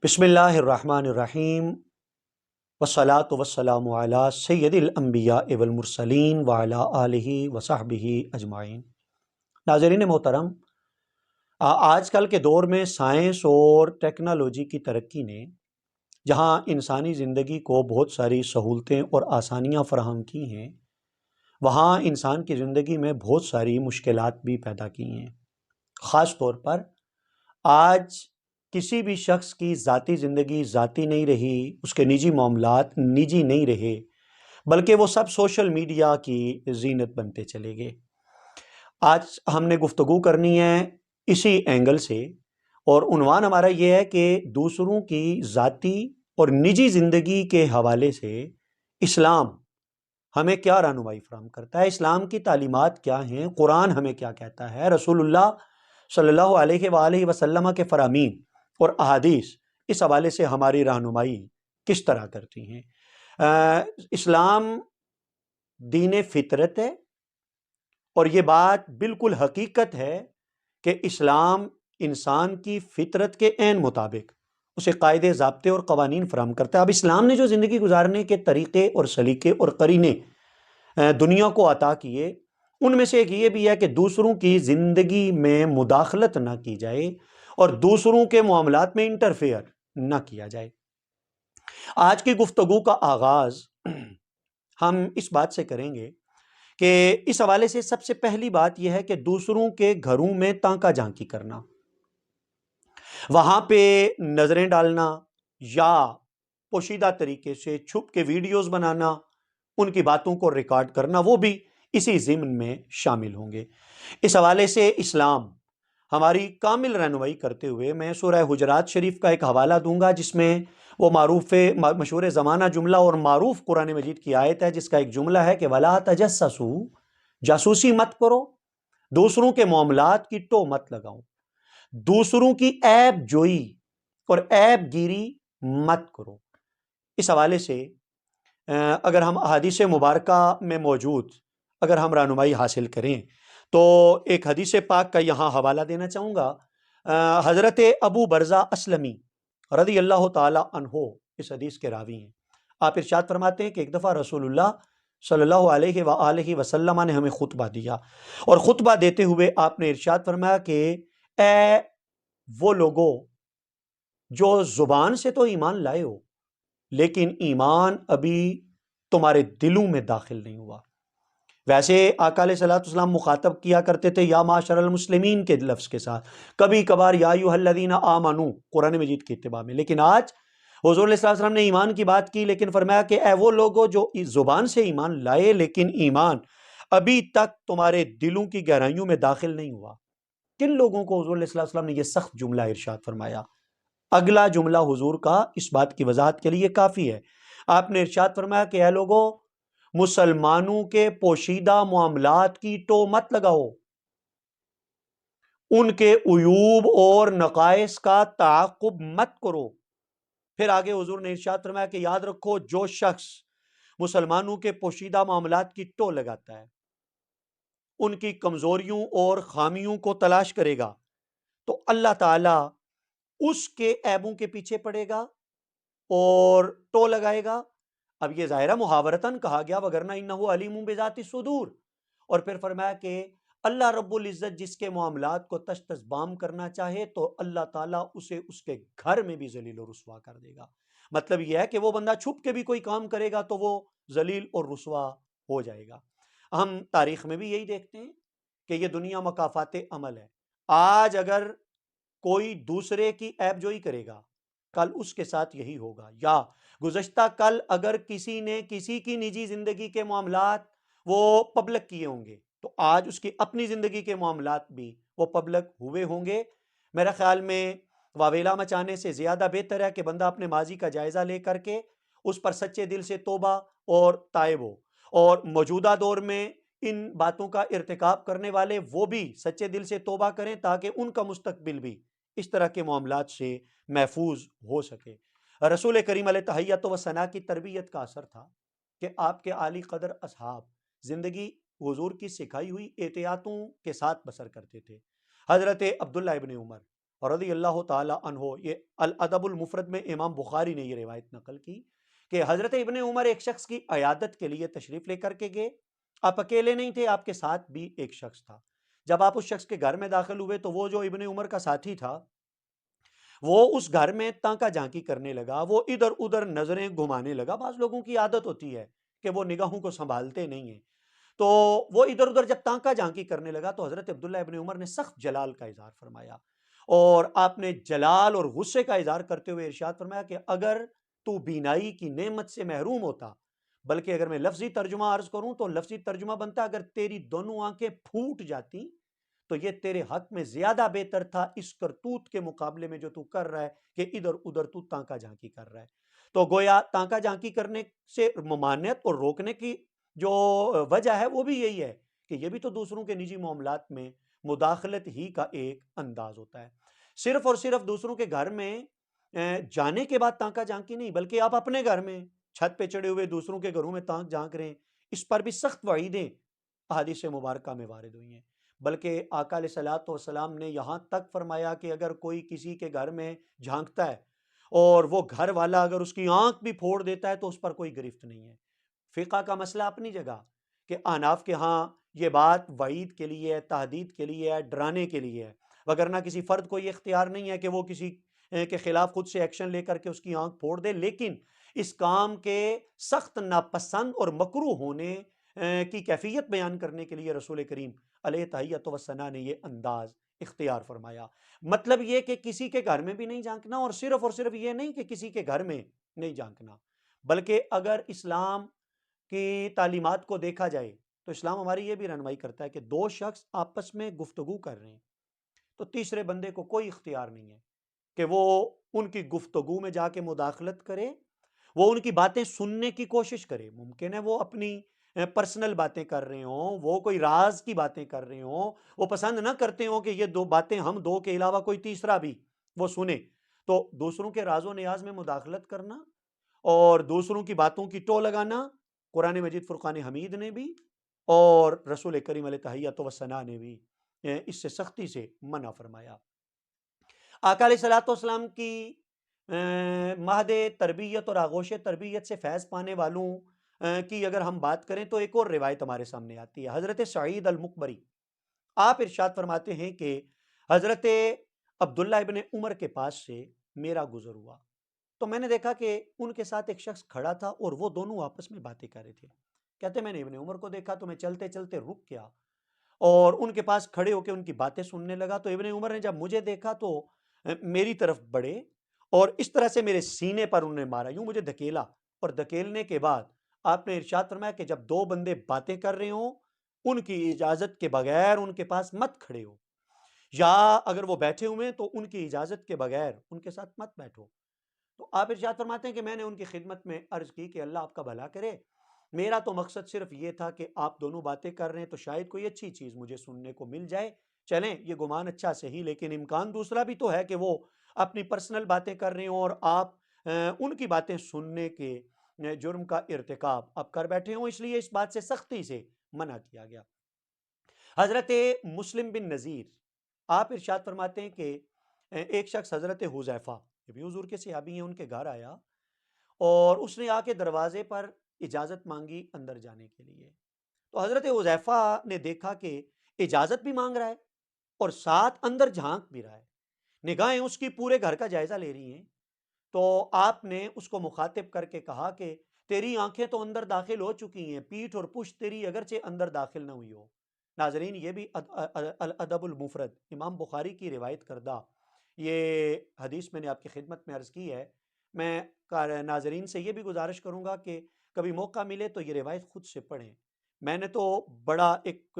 بسم اللہ الرحمن الرحیم والصلاة والسلام علی سید الانبیاء والمرسلین وعلی آلہ وصحبہ اجمعین۔ ناظرین محترم، آج کل کے دور میں سائنس اور ٹیکنالوجی کی ترقی نے جہاں انسانی زندگی کو بہت ساری سہولتیں اور آسانیاں فراہم کی ہیں، وہاں انسان کی زندگی میں بہت ساری مشکلات بھی پیدا کی ہیں۔ خاص طور پر آج کسی بھی شخص کی ذاتی زندگی ذاتی نہیں رہی، اس کے نجی معاملات نجی نہیں رہے، بلکہ وہ سب سوشل میڈیا کی زینت بنتے چلے گئے۔ آج ہم نے گفتگو کرنی ہے اسی اینگل سے، اور عنوان ہمارا یہ ہے کہ دوسروں کی ذاتی اور نجی زندگی کے حوالے سے اسلام ہمیں کیا رہنمائی فراہم کرتا ہے، اسلام کی تعلیمات کیا ہیں، قرآن ہمیں کیا کہتا ہے، رسول اللہ صلی اللہ علیہ وآلہ وسلم کے فرامین اور احادیث اس حوالے سے ہماری رہنمائی کس طرح کرتی ہیں۔ اسلام دین فطرت ہے، اور یہ بات بالکل حقیقت ہے کہ اسلام انسان کی فطرت کے عین مطابق اسے قاعدے ضابطے اور قوانین فراہم کرتا ہے۔ اب اسلام نے جو زندگی گزارنے کے طریقے اور سلیقے اور قرینے دنیا کو عطا کیے، ان میں سے ایک یہ بھی ہے کہ دوسروں کی زندگی میں مداخلت نہ کی جائے اور دوسروں کے معاملات میں انٹرفیئر نہ کیا جائے۔ آج کی گفتگو کا آغاز ہم اس بات سے کریں گے کہ اس حوالے سے سب سے پہلی بات یہ ہے کہ دوسروں کے گھروں میں تانکا جھانکی کرنا، وہاں پہ نظریں ڈالنا یا پوشیدہ طریقے سے چھپ کے ویڈیوز بنانا، ان کی باتوں کو ریکارڈ کرنا، وہ بھی اسی ضمن میں شامل ہوں گے۔ اس حوالے سے اسلام ہماری کامل رہنمائی کرتے ہوئے میں سورہ حجرات شریف کا ایک حوالہ دوں گا، جس میں وہ مشہور زمانہ جملہ اور معروف قرآن مجید کی آیت ہے، جس کا ایک جملہ ہے کہ وَلَا تَجَسَّسُوا، جاسوسی مت کرو، دوسروں کے معاملات کی ٹو مت لگاؤ، دوسروں کی عیب جوئی اور عیب گیری مت کرو۔ اس حوالے سے اگر ہم احادیث مبارکہ میں موجود اگر ہم رہنمائی حاصل کریں تو ایک حدیث پاک کا یہاں حوالہ دینا چاہوں گا۔ حضرت ابو برزہ اسلمی رضی اللہ تعالی عنہ اس حدیث کے راوی ہیں۔ آپ ارشاد فرماتے ہیں کہ ایک دفعہ رسول اللہ صلی اللہ علیہ وآلہ وسلم نے ہمیں خطبہ دیا، اور خطبہ دیتے ہوئے آپ نے ارشاد فرمایا کہ اے وہ لوگوں جو زبان سے تو ایمان لائے ہو، لیکن ایمان ابھی تمہارے دلوں میں داخل نہیں ہوا۔ ویسے آقا علیہ الصلوۃ والسلام مخاطب کیا کرتے تھے یا معاشر المسلمین کے لفظ کے ساتھ، کبھی کبھار یا ایھا الذین آمنو قرآن مجید کی اتباع میں، لیکن آج حضور علیہ الصلوۃ والسلام نے ایمان کی بات کی، لیکن فرمایا کہ اے وہ لوگوں جو زبان سے ایمان لائے لیکن ایمان ابھی تک تمہارے دلوں کی گہرائیوں میں داخل نہیں ہوا۔ کن لوگوں کو حضور علیہ الصلوۃ والسلام نے یہ سخت جملہ ارشاد فرمایا؟ اگلا جملہ حضور کا اس بات کی وضاحت کے لیے کافی ہے۔ آپ نے ارشاد فرمایا کہ اے لوگوں، مسلمانوں کے پوشیدہ معاملات کی ٹو مت لگاؤ، ان کے عیوب اور نقائص کا تعاقب مت کرو۔ پھر آگے حضور نے ارشاد فرمایا کہ یاد رکھو، جو شخص مسلمانوں کے پوشیدہ معاملات کی ٹو لگاتا ہے، ان کی کمزوریوں اور خامیوں کو تلاش کرے گا، تو اللہ تعالیٰ اس کے عیبوں کے پیچھے پڑے گا اور ٹو لگائے گا۔ اب یہ ظاہرہ محاورتاً کہا گیا، وگرنہ انہ علیم بذات الصدور، اور پھر فرمایا کہ اللہ رب العزت جس کے معاملات کو تش تش بام کرنا چاہے تو اللہ تعالیٰ اسے اس کے گھر میں بھی ذلیل و رسوا کر دے گا۔ مطلب یہ ہے کہ وہ بندہ چھپ کے بھی کوئی کام کرے گا تو وہ ذلیل اور رسوا ہو جائے گا۔ ہم تاریخ میں بھی یہی دیکھتے ہیں کہ یہ دنیا مکافات عمل ہے۔ آج اگر کوئی دوسرے کی عیب جوئی کرے گا، کل اس کے ساتھ یہی ہوگا، یا گزشتہ کل اگر کسی نے کسی کی نجی زندگی کے معاملات وہ پبلک کیے ہوں گے تو آج اس کی اپنی زندگی کے معاملات بھی وہ پبلک ہوئے ہوں گے۔ میرا خیال میں واویلا مچانے سے زیادہ بہتر ہے کہ بندہ اپنے ماضی کا جائزہ لے کر کے اس پر سچے دل سے توبہ اور تائب ہو، اور موجودہ دور میں ان باتوں کا ارتکاب کرنے والے وہ بھی سچے دل سے توبہ کریں تاکہ ان کا مستقبل بھی اس طرح کے معاملات سے محفوظ ہو سکے۔ رسول کریم علیہ تحیت و ثنا کی تربیت کا اثر تھا کہ آپ کے عالی قدر اصحاب زندگی حضور کی سکھائی ہوئی احتیاطوں کے ساتھ بسر کرتے تھے۔ حضرت عبداللہ ابن عمر رضی اللہ تعالی عنہ، یہ الادب المفرد میں امام بخاری نے یہ روایت نقل کی کہ حضرت ابن عمر ایک شخص کی عیادت کے لیے تشریف لے کر کے گئے. آپ اکیلے نہیں تھے، آپ کے ساتھ بھی ایک شخص تھا. جب آپ اس شخص کے گھر میں داخل ہوئے تو وہ جو ابن عمر کا ساتھی تھا وہ اس گھر میں تانکا جھانکی کرنے لگا، وہ ادھر ادھر نظریں گھمانے لگا. بعض لوگوں کی عادت ہوتی ہے کہ وہ نگاہوں کو سنبھالتے نہیں ہیں، تو وہ ادھر ادھر جب تانکا جھانکی کرنے لگا تو حضرت عبداللہ ابن عمر نے سخت جلال کا اظہار فرمایا، اور آپ نے جلال اور غصے کا اظہار کرتے ہوئے ارشاد فرمایا کہ اگر تو بینائی کی نعمت سے محروم ہوتا، بلکہ اگر میں لفظی ترجمہ عرض کروں تو لفظی ترجمہ بنتا اگر تیری دونوں آنکھیں پھوٹ جاتی تو یہ تیرے حق میں زیادہ بہتر تھا اس کرتوت کے مقابلے میں جو تو کر رہا ہے کہ ادھر ادھر تو تانکا جھانکی کر رہا ہے. تو گویا تانکا جھانکی کرنے سے ممانعت اور روکنے کی جو وجہ ہے وہ بھی یہی ہے کہ یہ بھی تو دوسروں کے نجی معاملات میں مداخلت ہی کا ایک انداز ہوتا ہے. صرف اور صرف دوسروں کے گھر میں جانے کے بعد تانکا جھانکی نہیں، بلکہ آپ اپنے گھر میں چھت پہ چڑھے ہوئے دوسروں کے گھروں میں تانک جھانک رہے ہیں، اس پر بھی سخت وعیدیں احادیث مبارکہ میں وارد ہوئی ہیں. بلکہ آقا علیہ الصلوۃ والسلام نے یہاں تک فرمایا کہ اگر کوئی کسی کے گھر میں جھانکتا ہے اور وہ گھر والا اگر اس کی آنکھ بھی پھوڑ دیتا ہے تو اس پر کوئی گرفت نہیں ہے. فقہ کا مسئلہ اپنی جگہ کہ احناف کے ہاں یہ بات وعید کے لیے ہے، تحدید کے لیے ہے، ڈرانے کے لیے ہے، وگرنہ کسی فرد کو یہ اختیار نہیں ہے کہ وہ کسی کے خلاف خود سے ایکشن لے کر کے اس کی آنکھ پھوڑ دے. لیکن اس کام کے سخت ناپسند اور مکروہ ہونے کی کیفیت بیان کرنے کے لیے رسول کریم علیہ تحیۃ وثنا نے یہ انداز اختیار فرمایا. مطلب یہ کہ کسی کے گھر میں بھی نہیں جھانکنا، اور صرف یہ نہیں کہ کسی کے گھر میں نہیں جھانکنا، بلکہ اگر اسلام کی تعلیمات کو دیکھا جائے تو اسلام ہماری یہ بھی رہنمائی کرتا ہے کہ دو شخص آپس میں گفتگو کر رہے ہیں تو تیسرے بندے کو کوئی اختیار نہیں ہے کہ وہ ان کی گفتگو میں جا کے مداخلت کرے، وہ ان کی باتیں سننے کی کوشش کرے. ممکن ہے وہ اپنی پرسنل باتیں کر رہے ہوں، وہ کوئی راز کی باتیں کر رہے ہوں، وہ پسند نہ کرتے ہوں کہ یہ دو باتیں ہم دو کے علاوہ کوئی تیسرا بھی وہ سنے. تو دوسروں کے راز و نیاز میں مداخلت کرنا اور دوسروں کی باتوں کی ٹو لگانا قرآن مجید فرقان حمید نے بھی اور رسول کریم علیہ تحیۃ وثنا نے بھی اس سے سختی سے منع فرمایا. آقا علیہ الصلوۃ والسلام کی مہد تربیت اور آغوش تربیت سے فیض پانے والوں کی اگر ہم بات کریں تو ایک اور روایت ہمارے سامنے آتی ہے. حضرت سعید المقبری آپ ارشاد فرماتے ہیں کہ حضرت عبداللہ ابن عمر کے پاس سے میرا گزر ہوا تو میں نے دیکھا کہ ان کے ساتھ ایک شخص کھڑا تھا اور وہ دونوں آپس میں باتیں کر رہے تھے. کہتے میں نے ابن عمر کو دیکھا تو میں چلتے چلتے رک گیا اور ان کے پاس کھڑے ہو کے ان کی باتیں سننے لگا. تو ابن عمر نے جب مجھے دیکھا تو میری طرف بڑھے اور اس طرح سے میرے سینے پر انہوں نے مارا، یوں مجھے دھکیلا، اور دھکیلنے کے بعد آپ نے ارشاد فرمایا کہ جب دو بندے باتیں کر رہے ہوں ان کی اجازت کے بغیر ان کے پاس مت کھڑے ہو، یا اگر وہ بیٹھے ہوئے ہیں تو ان کی اجازت کے بغیر ان کے ساتھ مت بیٹھو. تو آپ ارشاد فرماتے ہیں کہ میں نے ان کی خدمت میں عرض کی کہ اللہ آپ کا بھلا کرے، میرا تو مقصد صرف یہ تھا کہ آپ دونوں باتیں کر رہے ہیں تو شاید کوئی اچھی چیز مجھے سننے کو مل جائے. چلیں یہ گمان اچھا صحیح، لیکن امکان دوسرا بھی تو ہے کہ وہ اپنی پرسنل باتیں کر رہے ہوں اور آپ ان کی باتیں سننے کے جرم کا ارتکاب آپ کر بیٹھے ہوں، اس لیے اس بات سے سختی سے منع کیا گیا. حضرت مسلم بن نذیر آپ ارشاد فرماتے ہیں کہ ایک شخص حضرت حذیفہ، یہ بھی حضور کے صحابی ہیں، ان کے گھر آیا اور اس نے آ کے دروازے پر اجازت مانگی اندر جانے کے لیے. تو حضرت حذیفہ نے دیکھا کہ اجازت بھی مانگ رہا ہے اور ساتھ اندر جھانک بھی رہا ہے، نگاہیں اس کی پورے گھر کا جائزہ لے رہی ہیں. تو آپ نے اس کو مخاطب کر کے کہا کہ تیری آنکھیں تو اندر داخل ہو چکی ہیں، پیٹھ اور پشت تیری اگرچہ اندر داخل نہ ہوئی ہو. ناظرین یہ بھی الادب المفرد امام بخاری کی روایت کردہ یہ حدیث میں نے آپ کی خدمت میں عرض کی ہے. میں ناظرین سے یہ بھی گزارش کروں گا کہ کبھی موقع ملے تو یہ روایت خود سے پڑھیں. میں نے تو بڑا ایک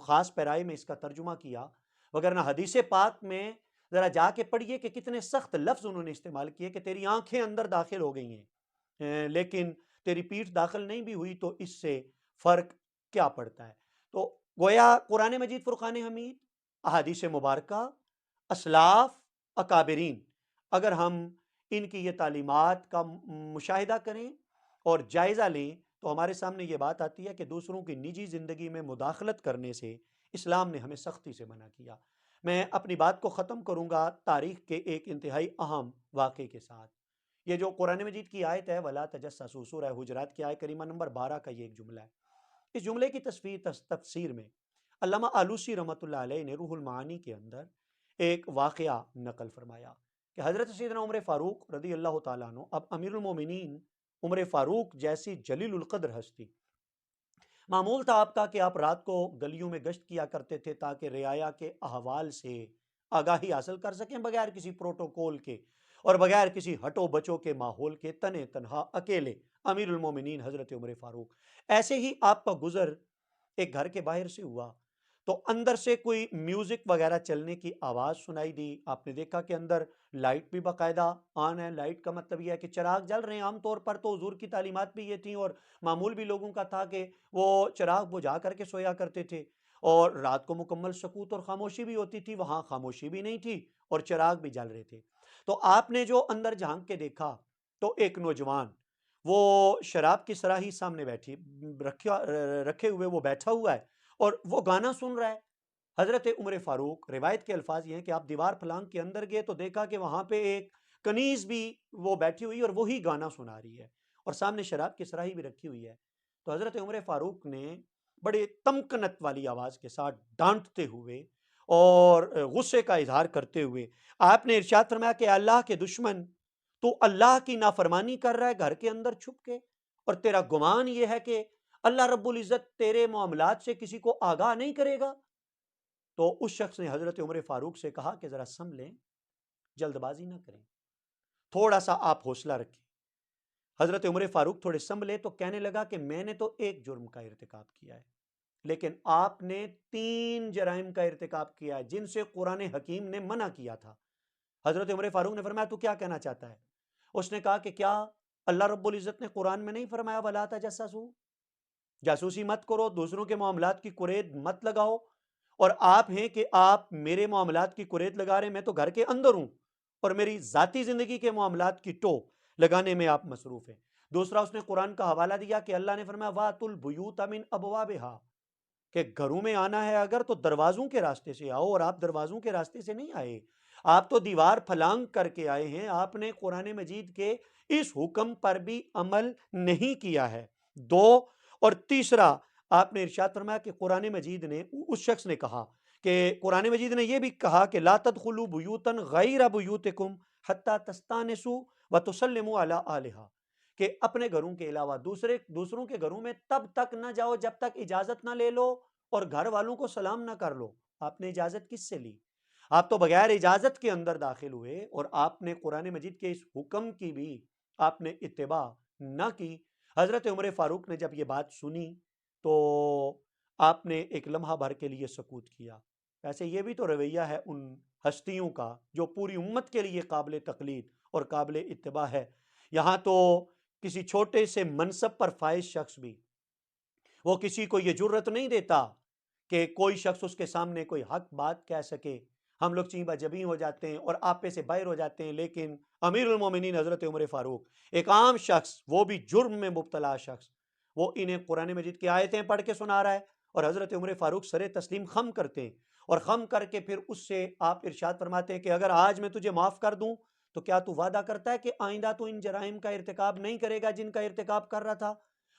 خاص پیرائی میں اس کا ترجمہ کیا، وگرنہ حدیث پاک میں ذرا جا کے پڑھیے کہ کتنے سخت لفظ انہوں نے استعمال کیے کہ تیری آنکھیں اندر داخل ہو گئی ہیں لیکن تیری پیٹھ داخل نہیں بھی ہوئی تو اس سے فرق کیا پڑتا ہے. تو گویا قرآن مجید فرقان حمید، احادیث مبارکہ، اسلاف، اکابرین، اگر ہم ان کی یہ تعلیمات کا مشاہدہ کریں اور جائزہ لیں تو ہمارے سامنے یہ بات آتی ہے کہ دوسروں کی نجی زندگی میں مداخلت کرنے سے اسلام نے ہمیں سختی سے منع کیا. میں اپنی بات کو ختم کروں گا تاریخ کے ایک انتہائی اہم واقعے کے ساتھ۔ یہ جو قرآن مجید کی آیت ہے وَلَا تَجَسَّسُوا، سورہ حجرات کی آیت کریمہ نمبر 12 کا یہ ایک جملہ ہے۔ اس جملے کی تفسیر میں علامہ آلوسی رحمۃ اللہ علیہ نے روح المعانی کے اندر ایک واقعہ نقل فرمایا کہ حضرت سیدنا عمر فاروق رضی اللہ تعالیٰ عنہ، اب امیر المومنین عمر فاروق جیسی جلیل القدر ہستی، معمول تھا آپ کا کہ آپ رات کو گلیوں میں گشت کیا کرتے تھے تاکہ رعایا کے احوال سے آگاہی حاصل کر سکیں، بغیر کسی پروٹوکول کے اور بغیر کسی ہٹو بچوں کے ماحول کے، تنے تنہا اکیلے امیر المومنین حضرت عمر فاروق۔ ایسے ہی آپ کا گزر ایک گھر کے باہر سے ہوا تو اندر سے کوئی میوزک وغیرہ چلنے کی آواز سنائی دی۔ آپ نے دیکھا کہ اندر لائٹ بھی باقاعدہ آن ہے۔ لائٹ کا مطلب یہ ہے کہ چراغ جل رہے ہیں۔ عام طور پر تو حضور کی تعلیمات بھی یہ تھیں اور معمول بھی لوگوں کا تھا کہ وہ چراغ بجھا کر کے سویا کرتے تھے، اور رات کو مکمل سکوت اور خاموشی بھی ہوتی تھی۔ وہاں خاموشی بھی نہیں تھی اور چراغ بھی جل رہے تھے۔ تو آپ نے جو اندر جھانک کے دیکھا تو ایک نوجوان وہ شراب کی صراحی سامنے رکھے ہوئے وہ بیٹھا ہوا ہے اور وہ گانا سن رہا ہے۔ حضرت عمر فاروق، روایت کے الفاظ یہ ہیں کہ آپ دیوار پھلانگ کے اندر گئے تو دیکھا کہ وہاں پہ ایک کنیز بھی وہ بیٹھی ہوئی اور وہی گانا سنا رہی ہے اور سامنے شراب کی صراحی بھی رکھی ہوئی ہے۔ تو حضرت عمر فاروق نے بڑے تمکنت والی آواز کے ساتھ ڈانٹتے ہوئے اور غصے کا اظہار کرتے ہوئے آپ نے ارشاد فرمایا کہ اللہ کے دشمن، تو اللہ کی نافرمانی کر رہا ہے گھر کے اندر چھپ کے، اور تیرا گمان یہ ہے کہ اللہ رب العزت تیرے معاملات سے کسی کو آگاہ نہیں کرے گا؟ تو اس شخص نے حضرت عمر فاروق سے کہا کہ ذرا سنبھلیں، جلد بازی نہ کریں، تھوڑا سا آپ حوصلہ رکھیں۔ حضرت عمر فاروق تھوڑے سنبھلے تو کہنے لگا کہ میں نے تو ایک جرم کا ارتکاب کیا ہے، لیکن آپ نے 3 جرائم کا ارتکاب کیا ہے جن سے قرآن حکیم نے منع کیا تھا۔ حضرت عمر فاروق نے فرمایا تو کیا کہنا چاہتا ہے؟ اس نے کہا کہ کیا اللہ رب العزت نے قرآن میں نہیں فرمایا وَلَا تَجَسَّسُوا، جاسوسی مت کرو، دوسروں کے معاملات کی کرید مت لگاؤ؟ اور آپ ہیں کہ آپ میرے معاملات کی کرید لگا رہے ہیں، میں تو گھر کے اندر ہوں اور میری ذاتی زندگی کے معاملات کی ٹو لگانے میں آپ مصروف ہیں۔ دوسرا اس نے قرآن کا حوالہ دیا کہ اللہ نے فرمایا وَأْتُوا الْبُيُوتَ مِنْ أَبْوَابِهَا، کہ گھروں میں آنا ہے اگر تو دروازوں کے راستے سے آؤ، اور آپ دروازوں کے راستے سے نہیں آئے، آپ تو دیوار پھلانگ کر کے آئے ہیں۔ آپ نے قرآن مجید کے اس حکم پر بھی عمل نہیں کیا ہے۔ دو، اور تیسرا آپ نے ارشاد فرمایا کہ قرآن مجید نے، اس شخص نے کہا کہ قرآن مجید نے یہ بھی کہا کہ لا تدخلوا بیوتا غیر بیوتکم حتی تستانسوا وتسلموا علی اہلھا، کہ اپنے گھروں کے علاوہ دوسروں کے گھروں میں تب تک نہ جاؤ جب تک اجازت نہ لے لو اور گھر والوں کو سلام نہ کر لو۔ آپ نے اجازت کس سے لی؟ آپ تو بغیر اجازت کے اندر داخل ہوئے اور آپ نے قرآن مجید کے اس حکم کی بھی آپ نے اتباع نہ کی۔ حضرت عمر فاروق نے جب یہ بات سنی تو آپ نے ایک لمحہ بھر کے لیے سکوت کیا۔ ایسے یہ بھی تو رویہ ہے ان ہستیوں کا جو پوری امت کے لیے قابل تقلید اور قابل اتباع ہے۔ یہاں تو کسی چھوٹے سے منصب پر فائز شخص بھی وہ کسی کو یہ جرت نہیں دیتا کہ کوئی شخص اس کے سامنے کوئی حق بات کہہ سکے۔ ہم لوگ چیبہ جبیں ہو جاتے ہیں اور آپے سے باہر ہو جاتے ہیں، لیکن امیر المومنین حضرت عمر فاروق، ایک عام شخص، وہ بھی جرم میں مبتلا شخص، وہ انہیں قرآن مجید کی آیتیں پڑھ کے سنا رہا ہے اور حضرت عمر فاروق سر تسلیم خم کرتے ہیں، اور خم کر کے پھر اس سے آپ ارشاد فرماتے ہیں کہ اگر آج میں تجھے معاف کر دوں تو کیا تو وعدہ کرتا ہے کہ آئندہ تو ان جرائم کا ارتکاب نہیں کرے گا جن کا ارتکاب کر رہا تھا؟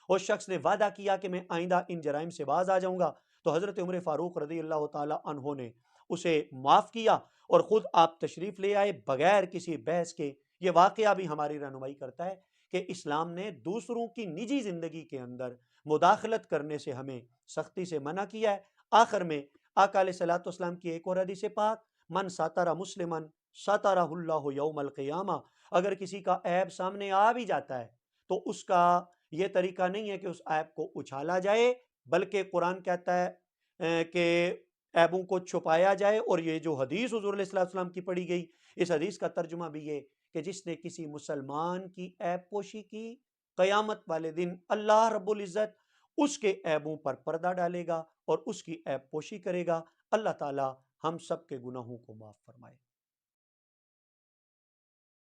اس شخص نے وعدہ کیا کہ میں آئندہ ان جرائم سے باز آ جاؤں گا۔ تو حضرت عمر فاروق رضی اللہ تعالی عنہ نے اسے معاف کیا اور خود آپ تشریف لے آئے بغیر کسی بحث کے۔ یہ واقعہ بھی ہماری رہنمائی کرتا ہے کہ اسلام نے دوسروں کی نجی زندگی کے اندر مداخلت کرنے سے ہمیں سختی سے منع کیا ہے۔ آخر میں آقا علیہ الصلوۃ والسلام کی ایک اور حدیث پاک، من ساتر مسلمن ساترہ اللہ یوم القیامہ، اگر کسی کا عیب سامنے آ بھی جاتا ہے تو اس کا یہ طریقہ نہیں ہے کہ اس عیب کو اچھالا جائے، بلکہ قرآن کہتا ہے کہ عیبوں کو چھپایا جائے۔ اور یہ جو حدیث حضور علیہ السلام کی پڑھی گئی، اس حدیث کا ترجمہ بھی یہ کہ جس نے کسی مسلمان کی عیب پوشی کی، قیامت والے دن اللہ رب العزت اس کے عیبوں پر پردہ ڈالے گا اور اس کی عیب پوشی کرے گا۔ اللہ تعالی ہم سب کے گناہوں کو معاف فرمائے۔